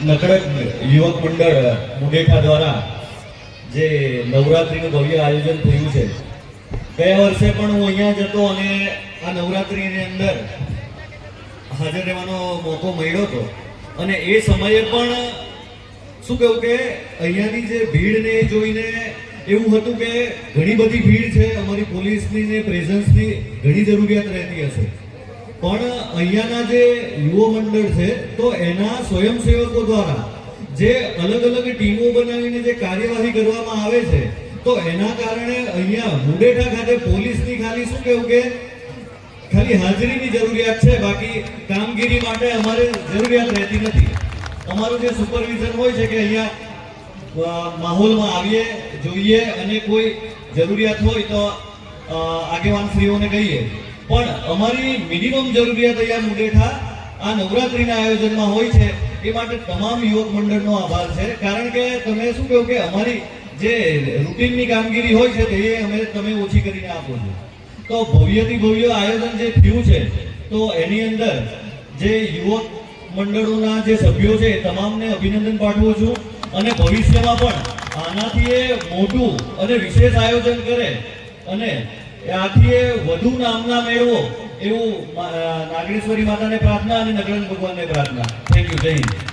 નકડક યુવક મંડળ મુંડેઠા દ્વારા જે નવરાત્રીનું ભવ્ય આયોજન થયું છે, ગયા વર્ષે પણ હું અહીંયા જ હતો અને આ નવરાત્રીની અંદર હાજર રહેવાનો મોકો મળ્યો હતો. અને એ સમયે પણ શું કહ્યું કે અહીંયાની જે ભીડને જોઈને એવું હતું કે ઘણી બધી ભીડ છે, અમારી પોલીસની ને પ્રેઝન્સની ઘણી જરૂરિયાત રહેતી હશે, પણ અહીંયાના જે યુવા મંડળ છે તો એના સ્વયંસેવકો દ્વારા જે અલગ અલગ ટીમો બનાવીને જે કાર્યવાહી કરવામાં આવે છે, તો એના કારણે અહીંયા મુંડેઠા ખાતે પોલીસની ખાલી શું કહેવું કે ખાલી હાજરીની જરૂરિયાત છે, બાકી કામગીરી માટે અમારે જરૂરિયાત રહેતી નથી. અમારું જે સુપરવિઝન હોય છે કે અહીંયા માહોલમાં આવીએ, જોઈએ અને કોઈ જરૂરિયાત હોય તો આગેવાનશ્રીઓને કહીએ, પણ અમારી મિનિમમ જરૂરિયાત અહીંયા મુંડેઠા આ નવરાત્રીના આયોજનમાં હોય છે. એ માટે તમામ યુવક મંડળનો આભાર છે, કારણ કે તમે શું કહો કે અમારી જે રૂટીનની કામગીરી હોય છે તે તમે ઓછી કરીને આપો છો. તો ભવ્યથી ભવ્ય આયોજન જે થયું છે, તો એની અંદર જે યુવક મંડળોના જે સભ્યો છે તમામને અભિનંદન પાઠવું છું, અને ભવિષ્યમાં પણ આનાથી એ મોટું અને વિશેષ આયોજન કરે અને આથી વધુ નામના મેળવો એવું નાગેશ્વરી માતાને પ્રાર્થના અને નગરંગ ભગવાનને પ્રાર્થના. Thank you. જય હિન્દ.